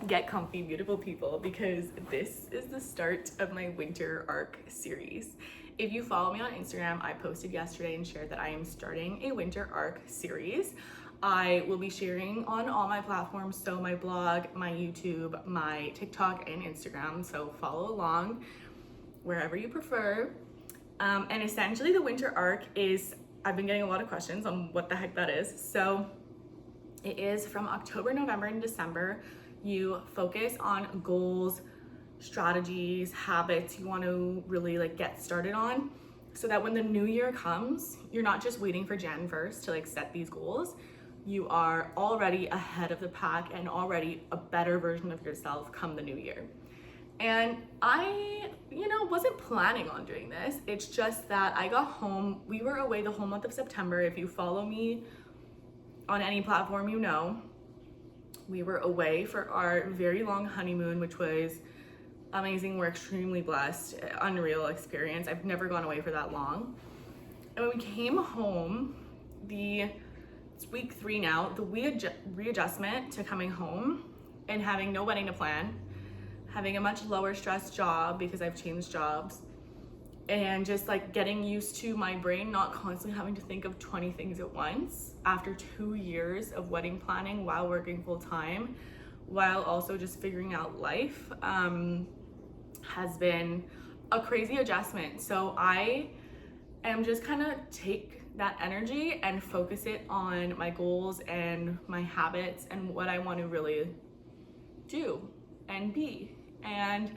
Get comfy, beautiful people, because this is the start of my winter arc series. If you follow me on Instagram, I posted yesterday and shared that I am starting a winter arc series. I will be sharing on all my platforms, so my blog, my YouTube, my TikTok, and Instagram, so follow along wherever you prefer. And essentially the winter arc is, I've been getting a lot of questions on what the heck that is. So it is from October, November, and December. You focus on goals, strategies, habits you want to really get started on, so that when the new year comes, you're not just waiting for Jan 1st to set these goals. You are already ahead of the pack and already a better version of yourself come the new year. And I, wasn't planning on doing this. It's just that I got home. We were away the whole month of September. If you follow me on any platform, we were away for our very long honeymoon, which was amazing. We're extremely blessed, unreal experience. I've never gone away for that long. And when we came home, it's week 3 now, the readjustment to coming home and having no wedding to plan, having a much lower stress job because I've changed jobs, and just getting used to my brain not constantly having to think of 20 things at once after 2 years of wedding planning while working full time, while also just figuring out life, has been a crazy adjustment. So I am just take that energy and focus it on my goals and my habits and what I want to really do and be. And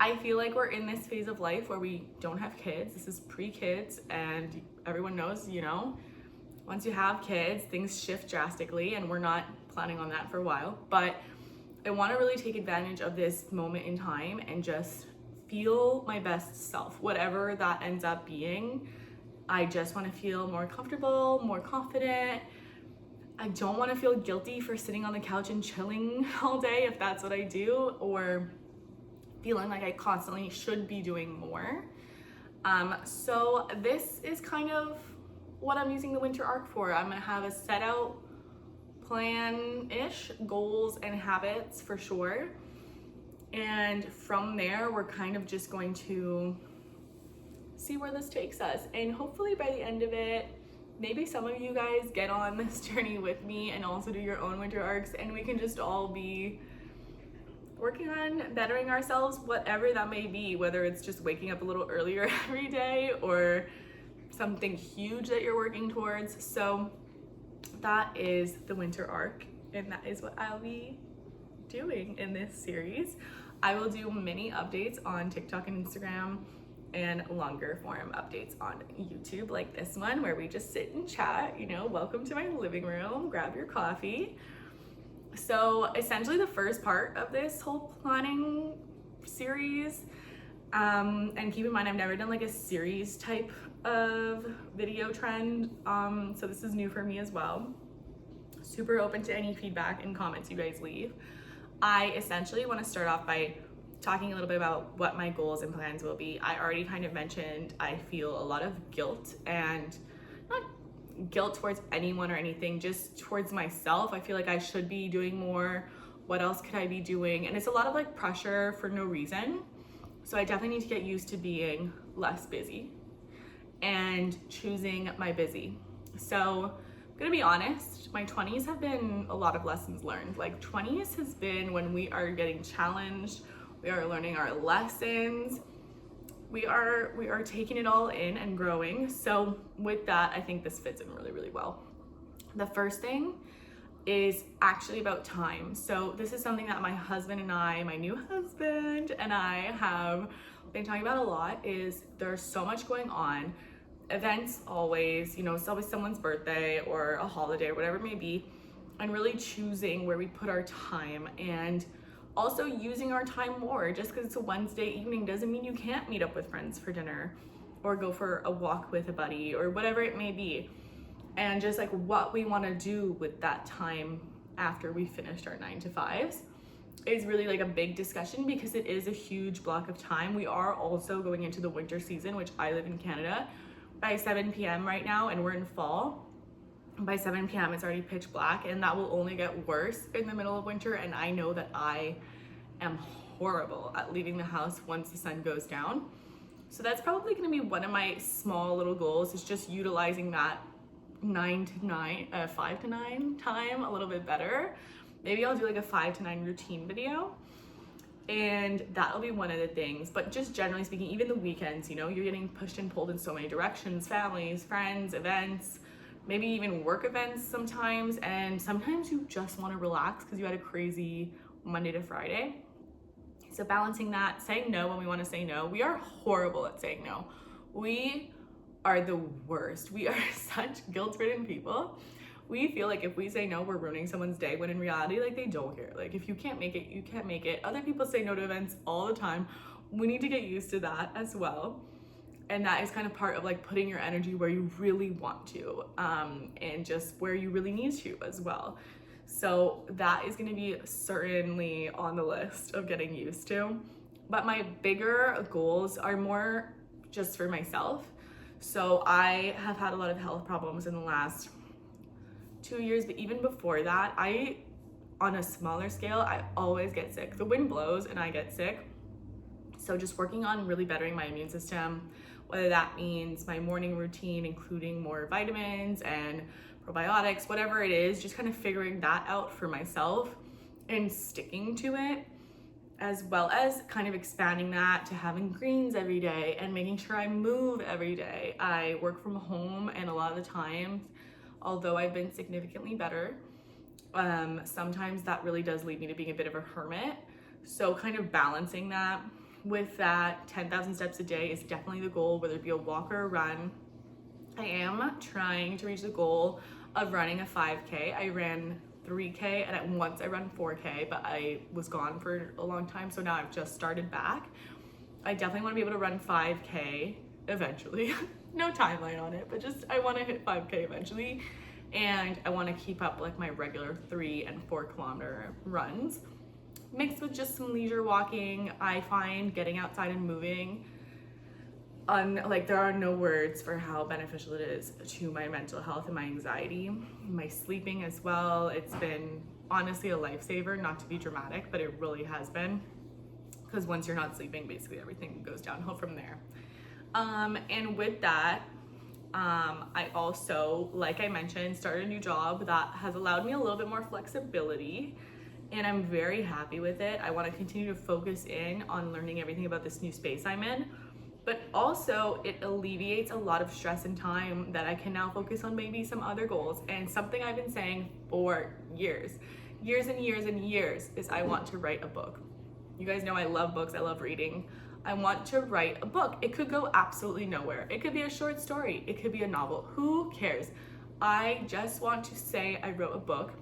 I feel like we're in this phase of life where we don't have kids. This is pre-kids, and everyone knows, once you have kids, things shift drastically, and we're not planning on that for a while. But I want to really take advantage of this moment in time and just feel my best self, whatever that ends up being. I just want to feel more comfortable, more confident. I don't want to feel guilty for sitting on the couch and chilling all day if that's what I do, or feeling like I constantly should be doing more. So this is kind of what I'm using the winter arc for. I'm gonna have a set out plan-ish, goals and habits for sure. And from there, we're kind of just going to see where this takes us. And hopefully by the end of it, maybe some of you guys get on this journey with me and also do your own winter arcs, and we can just all be working on bettering ourselves, whatever that may be, whether it's just waking up a little earlier every day or something huge that you're working towards. So that is the winter arc, and that is what I'll be doing in this series. I will do mini updates on TikTok and Instagram and longer form updates on YouTube, like this one where we just sit and chat, welcome to my living room, grab your coffee. So essentially the first part of this whole planning series, and keep in mind I've never done a series type of video trend, so this is new for me as well. Super open to any feedback and comments you guys leave. I essentially want to start off by talking a little bit about what my goals and plans will be. I already kind of mentioned I feel a lot of guilt, and not guilt towards anyone or anything, just towards myself. I feel like I should be doing more. What else could I be doing? And it's a lot of pressure for no reason. So I definitely need to get used to being less busy and choosing my busy. So I'm gonna be honest, my 20s have been a lot of lessons learned. 20s has been when we are getting challenged, we are learning our lessons, we are taking it all in and growing. So with that, I think this fits in really, really well. The first thing is actually about time. So this is something that my husband and I, my new husband and I, have been talking about a lot. Is there's so much going on, events always, it's always someone's birthday or a holiday or whatever it may be, and really choosing where we put our time, and also using our time more. Just because it's a Wednesday evening doesn't mean you can't meet up with friends for dinner or go for a walk with a buddy or whatever it may be. And just what we want to do with that time after we finished our 9-to-5s is really a big discussion, because it is a huge block of time. We are also going into the winter season, which I live in Canada by 7 p.m. right now, and we're in fall. by 7 p.m. it's already pitch black, and that will only get worse in the middle of winter. And I know that I am horrible at leaving the house once the sun goes down. So that's probably going to be one of my small little goals, is just utilizing that 5 to 9 time a little bit better. Maybe I'll do like a 5 to 9 routine video, and that'll be one of the things. But just generally speaking, even the weekends, you know, you're getting pushed and pulled in so many directions, families, friends, events, maybe even work events sometimes. And sometimes you just want to relax because you had a crazy Monday to Friday. So balancing that, saying no when we want to say no. We are horrible at saying no. We are the worst. We are such guilt-ridden people. We feel like if we say no, we're ruining someone's day, when in reality, like, they don't care. Like, if you can't make it, you can't make it. Other people say no to events all the time. We need to get used to that as well. And that is kind of part of like putting your energy where you really want to, and just where you really need to as well. So that is going to be certainly on the list of getting used to. But my bigger goals are more just for myself. So I have had a lot of health problems in the last 2 years, but even before that, on a smaller scale, I always get sick. The wind blows and I get sick. So just working on really bettering my immune system, whether that means my morning routine, including more vitamins and probiotics, whatever it is, just kind of figuring that out for myself and sticking to it, as well as kind of expanding that to having greens every day and making sure I move every day. I work from home, and a lot of the times, although I've been significantly better, sometimes that really does lead me to being a bit of a hermit. So kind of balancing that with that 10,000 steps a day is definitely the goal, whether it be a walk or a run. I am trying to reach the goal of running a 5K. I ran 3K, and at once I run 4K, but I was gone for a long time, so now I've just started back. I definitely want to be able to run 5K eventually. No timeline on it, but just I want to hit 5K eventually, and I want to keep up like my regular 3 and 4 kilometer runs, mixed with just some leisure walking. I find getting outside and moving, like, there are no words for how beneficial it is to my mental health and my anxiety, my sleeping as well. It's been honestly a lifesaver, not to be dramatic, but it really has been, because once you're not sleeping, basically everything goes downhill from there. And with that, I also, like I mentioned, started a new job that has allowed me a little bit more flexibility, and I'm very happy with it. I want to continue to focus in on learning everything about this new space I'm in, but also it alleviates a lot of stress and time that I can now focus on maybe some other goals. And something I've been saying for years and years is I want to write a book. You guys know I love books, I love reading. I want to write a book. It could go absolutely nowhere. It could be a short story, it could be a novel, who cares? I just want to say I wrote a book.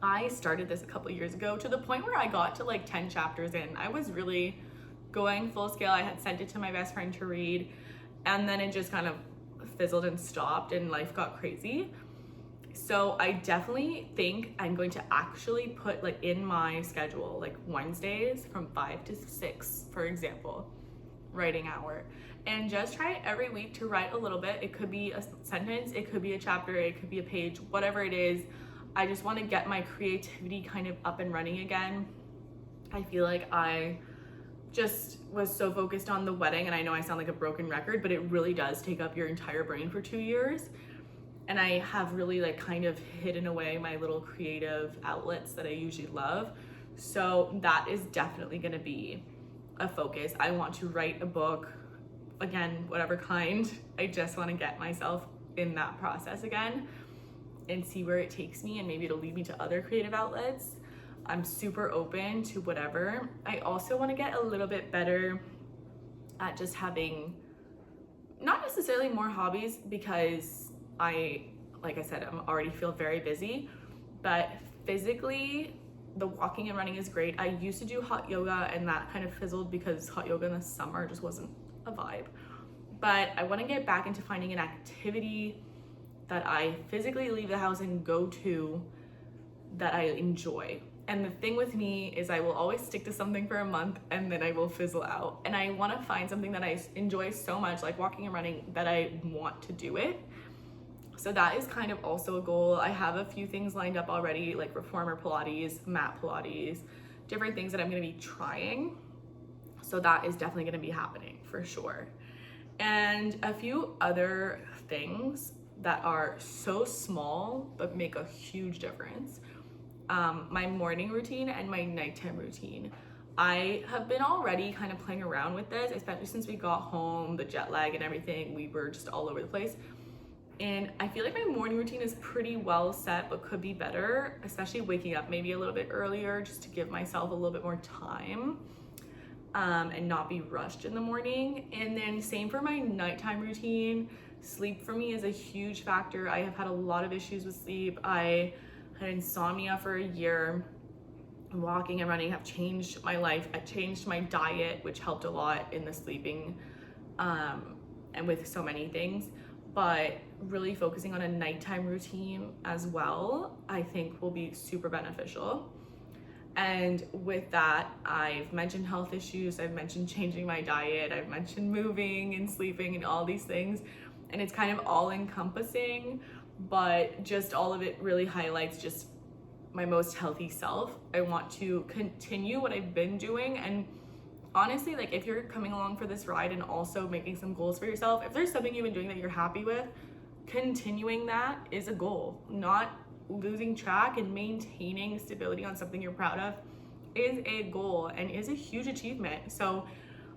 I started this a couple years ago, to the point where I got to like 10 chapters in. I was really going full scale. I had sent it to my best friend to read, and then it just kind of fizzled and stopped, and life got crazy. So I definitely think I'm going to actually put like in my schedule, like Wednesdays from 5 to 6, for example, writing hour, and just try every week to write a little bit. It could be a sentence, it could be a chapter, it could be a page, whatever it is. I just want to get my creativity kind of up and running again. I feel like I just was so focused on the wedding, and I know I sound like a broken record, but it really does take up your entire brain for 2 years. And I have really like kind of hidden away my little creative outlets that I usually love. So that is definitely going to be a focus. I want to write a book, again, whatever kind. I just want to get myself in that process again and see where it takes me, and maybe it'll lead me to other creative outlets. I'm super open to whatever. I also want to get a little bit better at just having, not necessarily more hobbies, because like I said, I'm already feel very busy, but physically the walking and running is great. I used to do hot yoga, and that kind of fizzled because hot yoga in the summer just wasn't a vibe. But I want to get back into finding an activity that I physically leave the house and go to that I enjoy. And the thing with me is I will always stick to something for a month, and then I will fizzle out. And I want to find something that I enjoy so much, like walking and running, that I want to do it. So that is kind of also a goal. I have a few things lined up already, like reformer Pilates, mat Pilates, different things that I'm gonna be trying. So that is definitely gonna be happening for sure. And a few other things that are so small but make a huge difference. My morning routine and my nighttime routine. I have been already kind of playing around with this, especially since we got home, the jet lag and everything. We were just all over the place. And I feel like my morning routine is pretty well set, but could be better, especially waking up maybe a little bit earlier just to give myself a little bit more time and not be rushed in the morning. And then same for my nighttime routine. Sleep for me is a huge factor. I have had a lot of issues with sleep. I had insomnia for a year. Walking and running have changed my life. I changed my diet, which helped a lot in the sleeping and with so many things. But really focusing on a nighttime routine as well, I think will be super beneficial. And with that, I've mentioned health issues, I've mentioned changing my diet, I've mentioned moving and sleeping and all these things. And it's kind of all encompassing, but just all of it really highlights just my most healthy self. I want to continue what I've been doing. And honestly, like if you're coming along for this ride and also making some goals for yourself, if there's something you've been doing that you're happy with, continuing that is a goal. Not losing track and maintaining stability on something you're proud of is a goal and is a huge achievement. So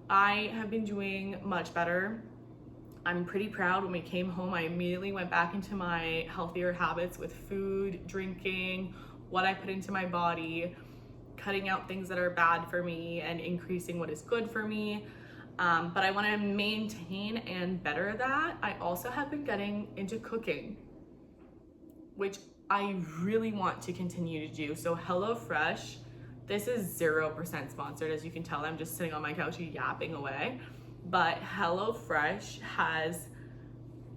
I have been doing much better. I'm pretty proud. When we came home, I immediately went back into my healthier habits with food, drinking, what I put into my body, cutting out things that are bad for me and increasing what is good for me. But I want to maintain and better that. I also have been getting into cooking, which I really want to continue to do. So HelloFresh, this is 0% sponsored. As you can tell, I'm just sitting on my couch yapping away. But HelloFresh has,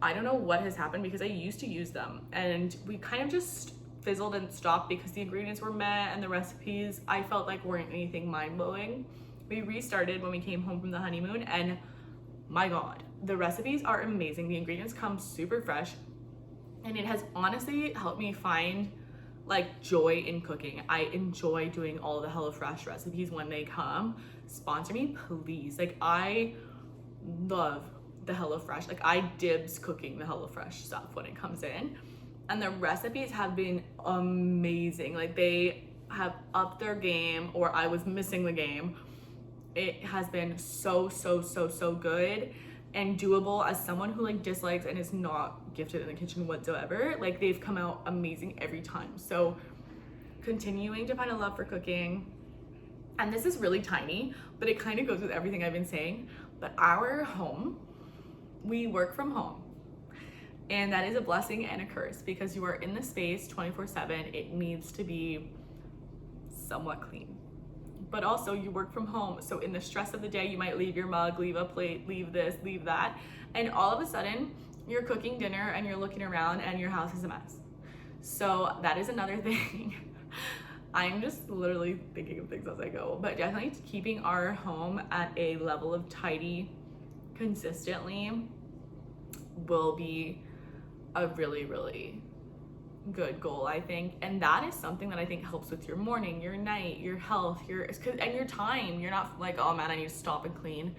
I don't know what has happened because I used to use them and we kind of just fizzled and stopped because the ingredients were meh and the recipes I felt like weren't anything mind-blowing. We restarted when we came home from the honeymoon and my God, the recipes are amazing. The ingredients come super fresh and it has honestly helped me find like joy in cooking. I enjoy doing all the HelloFresh recipes when they come. Sponsor me, please. Like I love the HelloFresh. Like I dibs cooking the HelloFresh stuff when it comes in. And the recipes have been amazing. Like they have upped their game, or I was missing the game. It has been so good and doable as someone who like dislikes and is not gifted in the kitchen whatsoever. Like they've come out amazing every time. So continuing to find a love for cooking. And this is really tiny, but it kind of goes with everything I've been saying. But our home, we work from home. And that is a blessing and a curse because you are in the space 24/7. It needs to be somewhat clean. But also you work from home. So in the stress of the day, you might leave your mug, leave a plate, leave this, leave that. And all of a sudden you're cooking dinner and you're looking around and your house is a mess. So that is another thing. I'm just literally thinking of things as I go, but definitely keeping our home at a level of tidy consistently will be a really good goal, I think. And that is something that I think helps with your morning, your night, your health, and your time. You're not like, oh man, I need to stop and clean.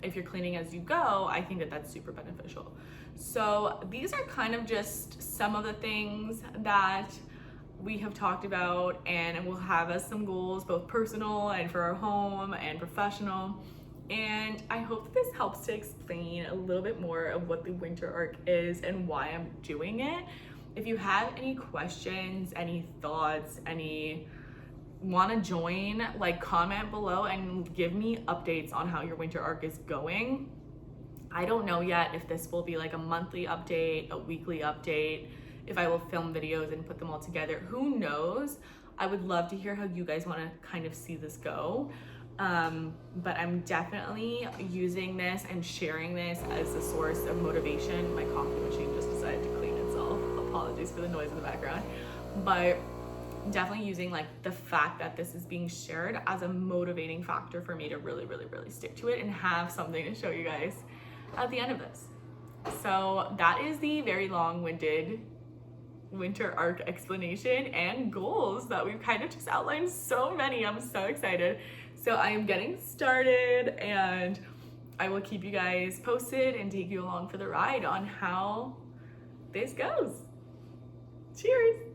If you're cleaning as you go, I think that that's super beneficial. So these are kind of just some of the things that we have talked about and will have as some goals, both personal and for our home and professional. And I hope that this helps to explain a little bit more of what the winter arc is and why I'm doing it. If you have any questions, any thoughts, want to join, like comment below and give me updates on how your winter arc is going. I don't know yet if this will be like a monthly update, a weekly update, if I will film videos and put them all together. Who knows? I would love to hear how you guys want to kind of see this go. But I'm definitely using this and sharing this as a source of motivation. My coffee machine just decided to clean itself. Apologies for the noise in the background. But definitely using like the fact that this is being shared as a motivating factor for me to really stick to it and have something to show you guys at the end of this. So that is the very long-winded winter arc explanation and goals that we've kind of just outlined. So many. I'm so excited. So I am getting started, and I will keep you guys posted and take you along for the ride on how this goes. Cheers.